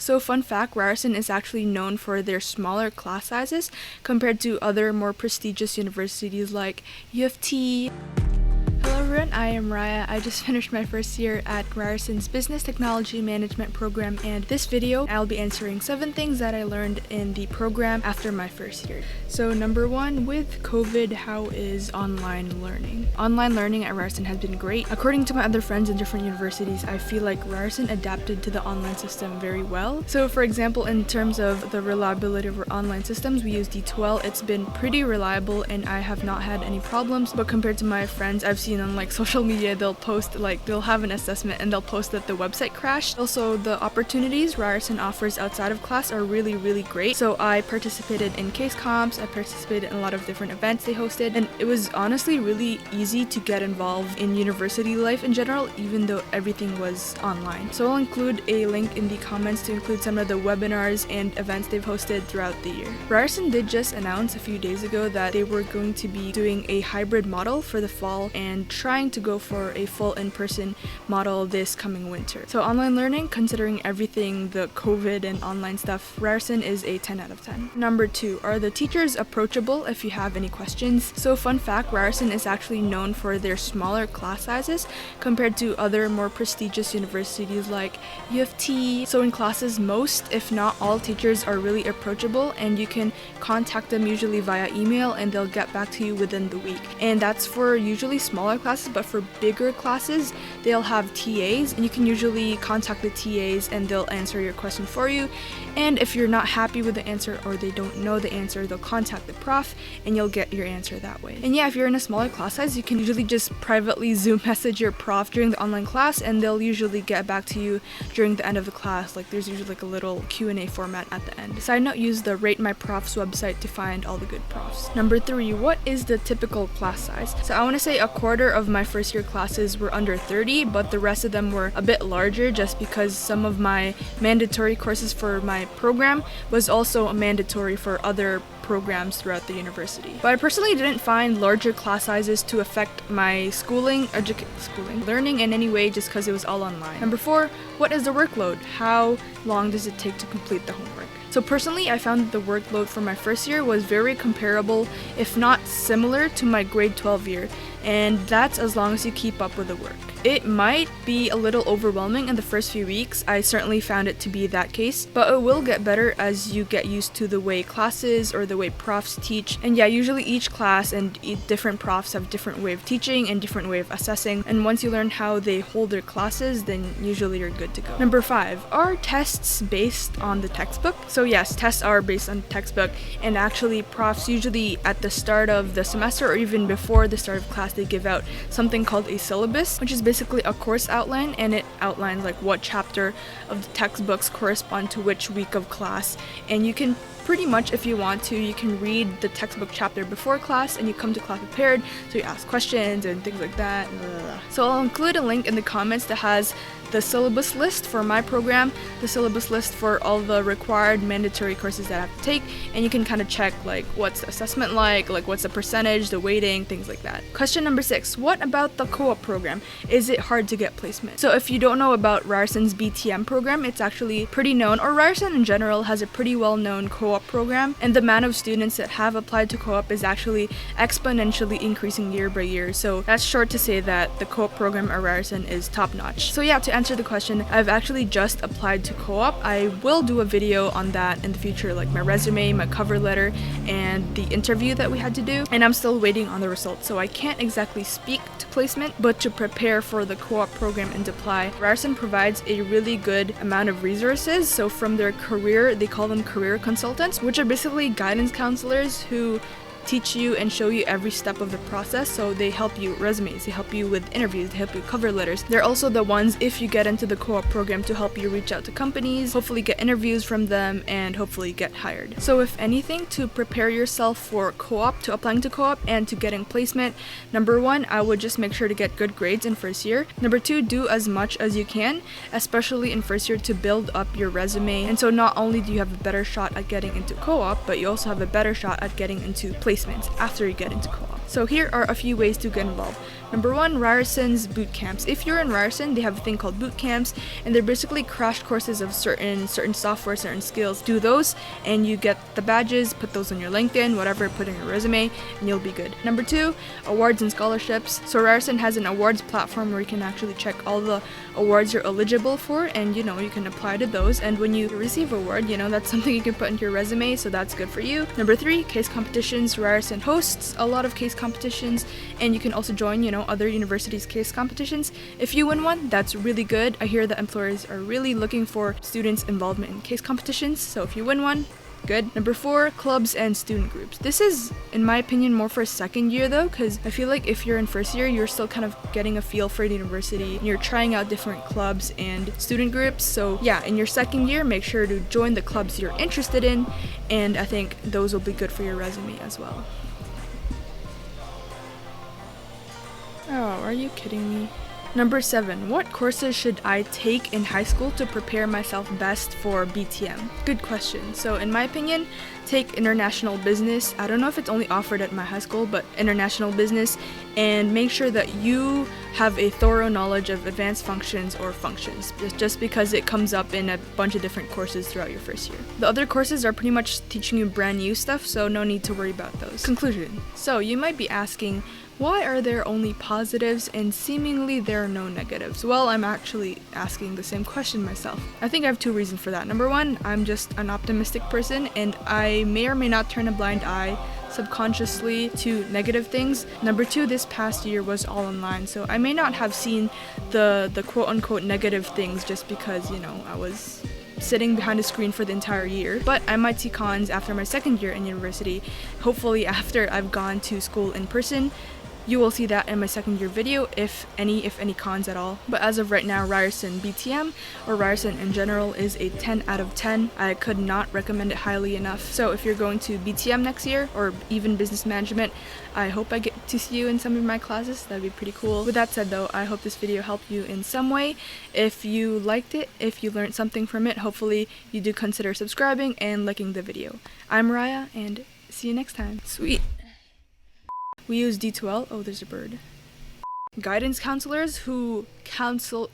So fun fact, Ryerson is actually known for their smaller class sizes compared to other more prestigious universities like U of T. Hello everyone, I am Raya. I just finished my first year at Ryerson's Business Technology Management program, and this video I'll be answering 7 things that I learned in the program after my first year. So number 1, with COVID, how is online learning? Online learning at Ryerson has been great. According to my other friends in different universities, I feel like Ryerson adapted to the online system very well. So for example, in terms of the reliability of our online systems, we use D12. It's been pretty reliable and I have not had any problems, but compared to my friends I've seen on social media, they'll have an assessment and they'll post that the website crashed. Also, the opportunities Ryerson offers outside of class are really great. So I participated in case comps, I participated in a lot of different events they hosted, and it was honestly really easy to get involved in university life in general, even though everything was online. So I'll include a link in the comments to include some of the webinars and events they've hosted throughout the year. Ryerson did just announce a few days ago that they were going to be doing a hybrid model for the fall and trying to go for a full in-person model this coming winter. So online learning, considering everything, the COVID and online stuff, Ryerson is a 10 out of 10. Number 2, are the teachers approachable if you have any questions? So fun fact, Ryerson is actually known for their smaller class sizes compared to other more prestigious universities like U of T. So in classes, most, if not all, teachers are really approachable and you can contact them usually via email and they'll get back to you within the week. And that's for usually smaller classes, but for bigger classes, they'll have TAs and you can usually contact the TAs and they'll answer your question for you. And if you're not happy with the answer or they don't know the answer, they'll contact the prof and you'll get your answer that way. And yeah, if you're in a smaller class size, you can usually just privately Zoom message your prof during the online class and they'll usually get back to you during the end of the class. There's usually a little Q&A format at the end. Side note, use the Rate My Profs website to find all the good profs. Number 3, what is the typical class size? So I want to say a quarter of my first year classes were under 30, but the rest of them were a bit larger just because some of my mandatory courses for my program was also mandatory for other programs throughout the university. But I personally didn't find larger class sizes to affect my learning in any way just because it was all online. Number 4, what is the workload? How long does it take to complete the homework? So personally, I found that the workload for my first year was very comparable, if not similar, to my grade 12 year, and that's as long as you keep up with the work. It might be a little overwhelming in the first few weeks. I certainly found it to be that case, but it will get better as you get used to the way classes or the way profs teach. And yeah, usually each class and different profs have different way of teaching and different way of assessing, and once you learn how they hold their classes, then usually you're good to go. Number 5, are tests based on the textbook? So yes, tests are based on textbook, and actually profs usually at the start of the semester or even before the start of class, they give out something called a syllabus, which is basically a course outline, and it outlines what chapter of the textbooks correspond to which week of class. And you can pretty much, if you want to, you can read the textbook chapter before class and you come to class prepared, so you ask questions and things like that. So I'll include a link in the comments that has the syllabus list for my program, the syllabus list for all the required mandatory courses that I have to take, and you can kind of check what's the assessment like what's the percentage, the weighting, things like that. Question number 6, what about the co-op program? Is it hard to get placement? So if you don't know about Ryerson's BTM program, it's actually pretty known, or Ryerson in general has a pretty well-known co-op program, and the amount of students that have applied to co-op is actually exponentially increasing year by year. So that's short to say that the co-op program at Ryerson is top-notch. So yeah, to answer the question, I've actually just applied to co-op. I will do a video on that in the future, my resume, my cover letter, and the interview that we had to do, and I'm still waiting on the results, so I can't exactly speak to placement, but to prepare for the co-op program and to apply, Ryerson provides a really good amount of resources. So from their career, they call them career consultants, which are basically guidance counselors who teach you and show you every step of the process. So they help you with resumes, they help you with interviews, they help you with cover letters. They're also the ones, if you get into the co-op program, to help you reach out to companies, hopefully get interviews from them, and hopefully get hired. So if anything, to prepare yourself for co-op, to applying to co-op and to getting placement, number 1, I would just make sure to get good grades in first year. Number 2, do as much as you can, especially in first year, to build up your resume. And so not only do you have a better shot at getting into co-op, but you also have a better shot at getting into placements after you get into co-op. So here are a few ways to get involved. Number one, Ryerson's boot camps. If you're in Ryerson, they have a thing called boot camps, and they're basically crash courses of certain software, certain skills. Do those, and you get the badges. Put those on your LinkedIn, whatever. Put in your resume, and you'll be good. Number two, awards and scholarships. So Ryerson has an awards platform where you can actually check all the awards you're eligible for, and you can apply to those. And when you receive an award, that's something you can put into your resume, so that's good for you. Number three, case competitions. Ryerson hosts a lot of case competitions, and you can also join, other universities' case competitions. If you win one, that's really good. I hear that employers are really looking for students' involvement in case competitions, so if you win one, good. Number four, clubs and student groups. This is, in my opinion, more for second year though, because I feel like if you're in first year, you're still kind of getting a feel for the university, and you're trying out different clubs and student groups. So yeah, in your second year, make sure to join the clubs you're interested in, and I think those will be good for your resume as well. Oh, are you kidding me? Number 7, what courses should I take in high school to prepare myself best for BTM? Good question. So in my opinion, take international business. I don't know if it's only offered at my high school, but international business, and make sure that you have a thorough knowledge of advanced functions or functions, just because it comes up in a bunch of different courses throughout your first year. The other courses are pretty much teaching you brand new stuff, so no need to worry about those. Conclusion. So you might be asking, why are there only positives and seemingly there are no negatives? Well, I'm actually asking the same question myself. I think I have 2 reasons for that. Number 1, I'm just an optimistic person, and I may or may not turn a blind eye subconsciously to negative things. Number 2, this past year was all online, so I may not have seen the quote-unquote negative things just because, I was sitting behind a screen for the entire year. But I might see cons after my second year in university, hopefully after I've gone to school in person. You will see that in my second year video, if any cons at all. But as of right now, Ryerson BTM, or Ryerson in general, is a 10 out of 10. I could not recommend it highly enough. So if you're going to BTM next year, or even business management, I hope I get to see you in some of my classes. That'd be pretty cool. With that said though, I hope this video helped you in some way. If you liked it, if you learned something from it, hopefully you do consider subscribing and liking the video. I'm Raya, and see you next time. Sweet. We use D2L. Oh, there's a bird. Guidance counselors who counsel